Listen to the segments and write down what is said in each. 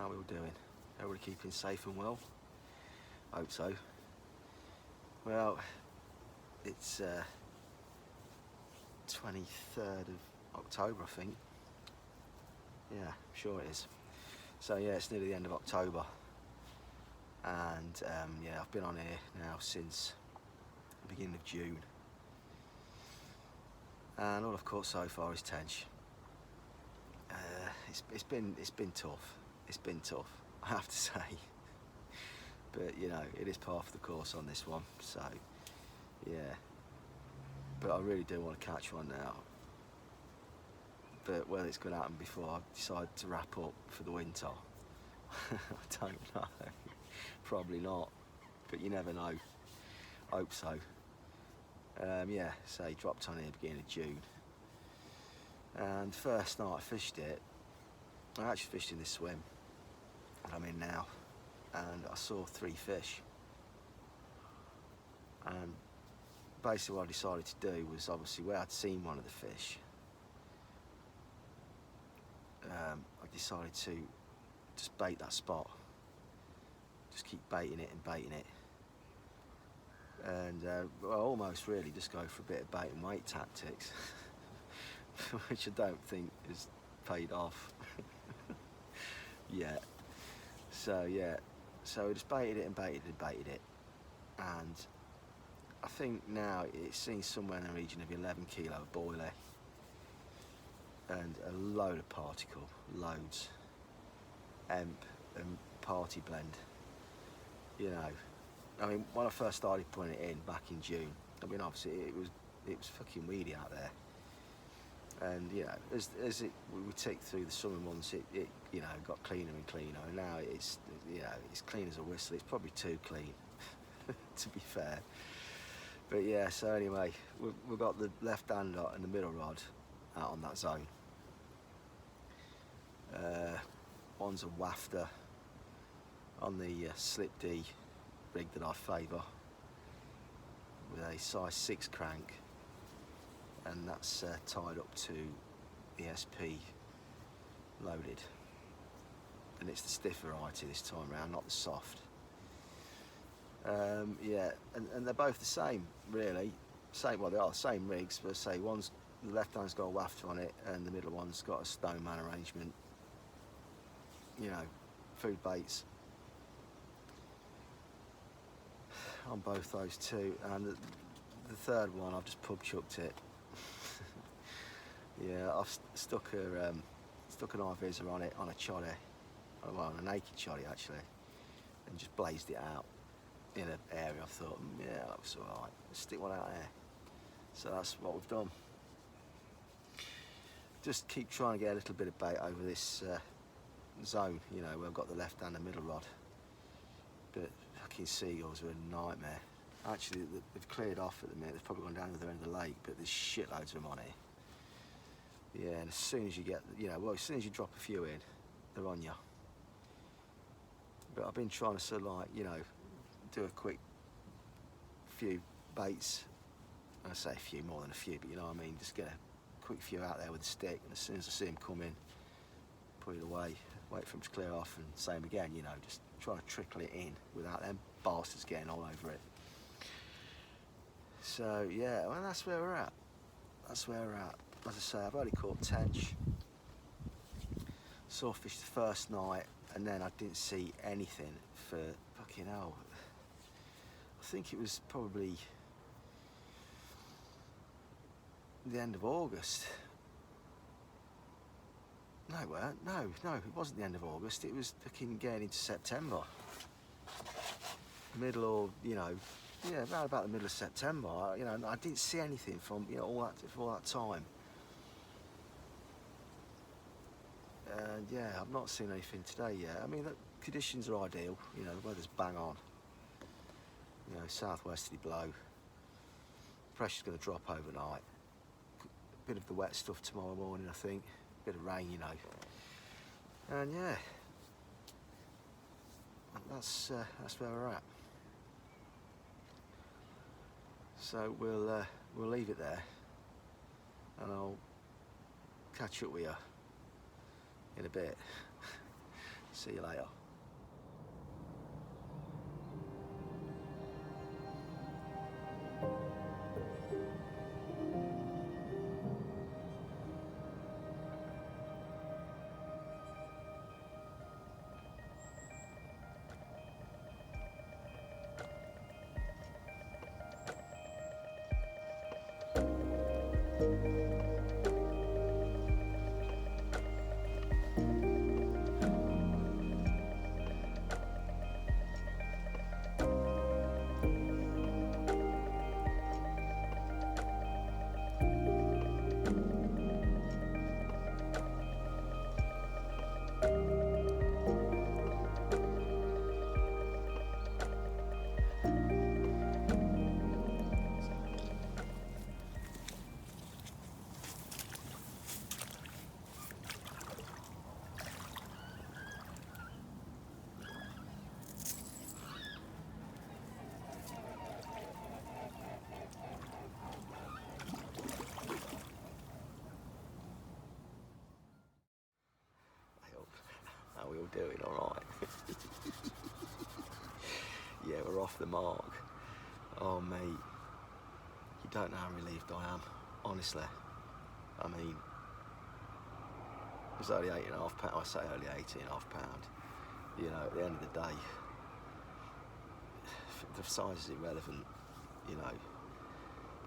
How are we all doing? Everybody keeping safe and well? Hope so. Well, it's 23rd of October, I think. Yeah, I'm sure it is. So yeah, it's nearly the end of October, and yeah, I've been on here now since the beginning of June, and all I've caught so far is tench. It's been tough. It's been tough, I have to say. But you know, it is part of the course on this one. So yeah, but I really do want to catch one now. But whether it's going to happen before I decide to wrap up for the winter, I don't know. Probably not, but you never know. Hope so. Yeah, so he dropped on here beginning of June, and first night I fished it, I actually fished in this swim that I'm in now, and I saw 3 fish. And basically what I decided to do was, obviously where I'd seen one of the fish, I decided to just bait that spot, just keep baiting it and baiting it, and well, almost really just go for a bit of bait and weight tactics, which I don't think has paid off yet. So yeah, so we just baited it and baited it and baited it, and I think now it's seen somewhere in the region of 11 kilo of boilie and a load of particle, loads, hemp and party blend. You know, I mean, when I first started putting it in back in June, I mean, obviously it was fucking weedy out there, and you know, as we ticked through the summer months, it you know, got cleaner and cleaner, and now it's, you know, it's clean as a whistle. It's probably too clean to be fair. But yeah, so anyway, we've got the left hand rod and the middle rod out on that zone. One's a wafter on the Slip D rig that I favour, with a size 6 crank, and that's tied up to the SP loaded, and it's the stiff variety this time round, not the soft. Yeah, and they're both the same really, same, well, they are the same rigs, but say one's, the left hand's got a wafter on it and the middle one's got a stoneman arrangement, you know, food baits on both those two, and the third one I've just pub chucked it. Yeah, I've stuck an eye-visor on it, on a choddy, well, on a naked choddy actually, and just blazed it out in an area. I thought, yeah, that looks alright, let's stick one out there. So that's what we've done. Just keep trying to get a little bit of bait over this zone, you know, where I've got the left and the middle rod. But fucking seagulls are a nightmare. Actually, they've cleared off at the minute. They've probably gone down to the other end of the lake, but there's shitloads of them on here. Yeah, and as soon as you get, you know, well, as soon as you drop a few in, they're on you. But I've been trying to sort of, like, you know, do a quick few baits. I say a few, more than a few, but you know what I mean, just get a quick few out there with a stick, and as soon as I see them come in, put it away, wait for them to clear off, and same again, you know, just try to trickle it in without them bastards getting all over it. So yeah, well, that's where we're at. That's where we're at. As I say, I've only caught tench. Saw fish the first night, and then I didn't see anything for fucking hell. I think it was probably the end of August. No, it weren't. No, it wasn't the end of August. It was fucking getting into September. Middle, or, you know, yeah, around about the middle of September. You know, I didn't see anything from, you know, all that time. And yeah, I've not seen anything today yet. I mean, the conditions are ideal. You know, the weather's bang on. You know, southwesterly blow. Pressure's going to drop overnight. Bit of the wet stuff tomorrow morning, I think. Bit of rain, you know. And yeah, that's where we're at. So we'll leave it there, and I'll catch up with you in a bit. See you later. How we all doing? All right. Yeah, we're off the mark. Oh mate, you don't know how relieved I am, honestly. I mean, it was only 8.5 pounds. I say only 18.5 pounds. You know, at the end of the day, the size is irrelevant. You know,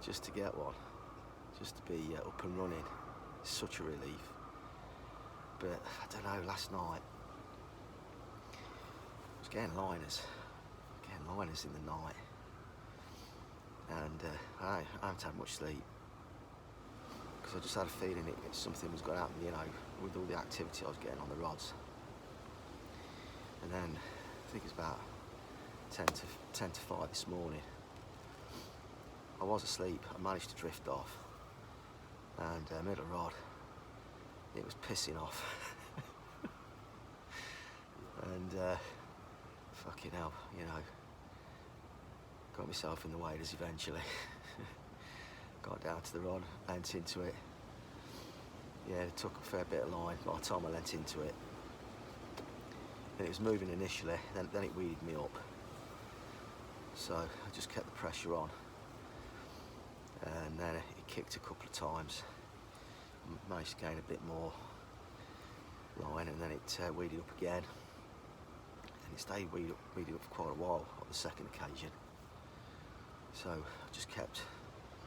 just to get one, just to be up and running, is such a relief. But I don't know. Last night, I was getting liners in the night, and I haven't had much sleep because I just had a feeling something was going to happen, you know, with all the activity I was getting on the rods. And then I think it's about 10 to 5 this morning. I was asleep. I managed to drift off, and middle rod, it was pissing off. And fucking hell, you know, got myself in the waders eventually. Got down to the rod, leant into it. Yeah, it took a fair bit of line by the time I leant into it. And it was moving initially, then it weeded me up. So I just kept the pressure on. And then it kicked a couple of times. Managed to gain a bit more line, and then it weeded up again. And it stayed weeded up for quite a while on the second occasion. So I just kept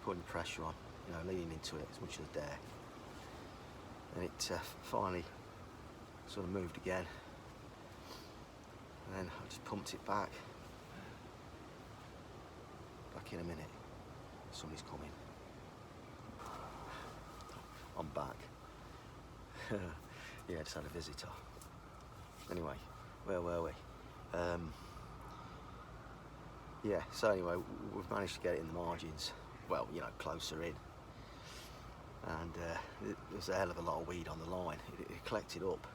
putting the pressure on, you know, leaning into it as much as I dare. And it finally sort of moved again. And then I just pumped it back. Back in a minute. Somebody's coming. I'm back. Yeah, I just had a visitor. Anyway, where were we? Yeah, so anyway, we've managed to get it in the margins. Well, you know, closer in. And there's a hell of a lot of weed on the line. It collected up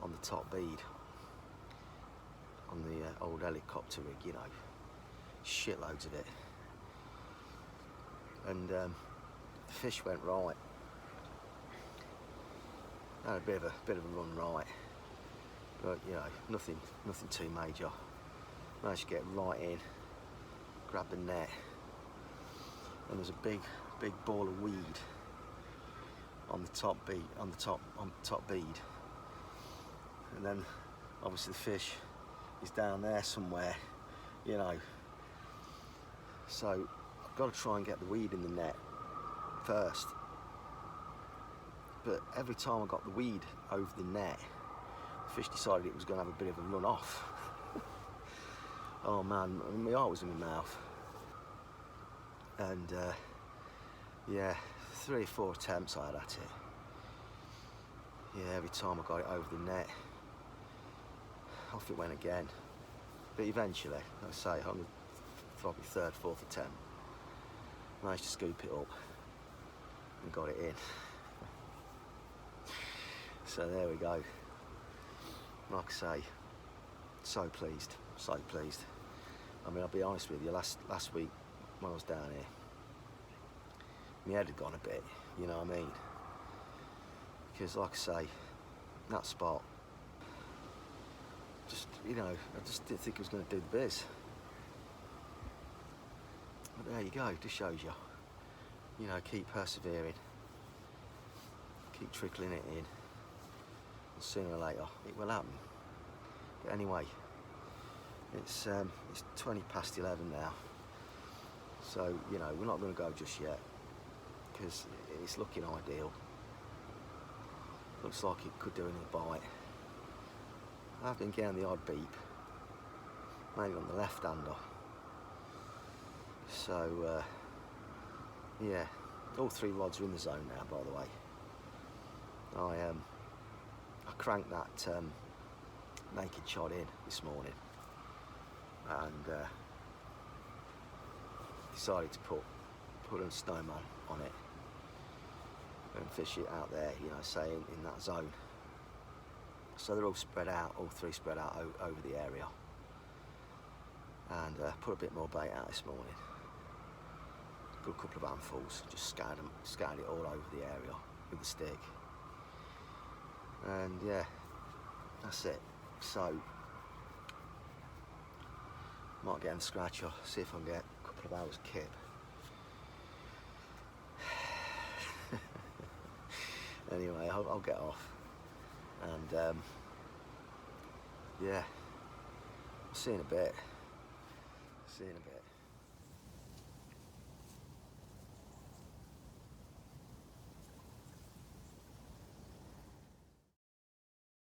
on the top bead, on the old helicopter rig, you know, shitloads of it. And the fish went right. Had a bit of a run right, but you know, nothing too major. Managed to get right in, grab the net, and there's a big ball of weed on the top bead, on the top bead. And then obviously the fish is down there somewhere, you know. So I've got to try and get the weed in the net first. But every time I got the weed over the net, the fish decided it was going to have a bit of a run off. Oh man, my heart was in my mouth. And yeah, 3 or 4 attempts I had at it. Yeah, every time I got it over the net, off it went again. But eventually, like I say, on the probably 3rd, 4th attempt, managed to scoop it up and got it in. So there we go. Like I say, so pleased, so pleased. I mean, I'll be honest with you, last week when I was down here, my head had gone a bit, you know what I mean? Because like I say, that spot, just, you know, I just didn't think it was going to do the biz. But there you go, it just shows you, you know, keep persevering, keep trickling it in, and sooner or later it will happen. But anyway, it's 20 past 11 now, so, you know, we're not going to go just yet, because it's looking ideal. Looks like it could do another bite. I've been getting the odd beep, maybe on the left-hander. So, yeah, all 3 rods are in the zone now, by the way. I cranked that naked shot in this morning, and decided to put a snowman on it and fish it out there, you know, say in that zone. So they're all spread out, all 3 spread out over the area, and put a bit more bait out this morning. Got a couple of handfuls, just scattered it all over the area with the stick, and yeah, that's it. So might get in the scratcher, see if I can get a couple of hours kip. Anyway, I'll get off, and yeah, I'll see you in a bit. See you in a bit.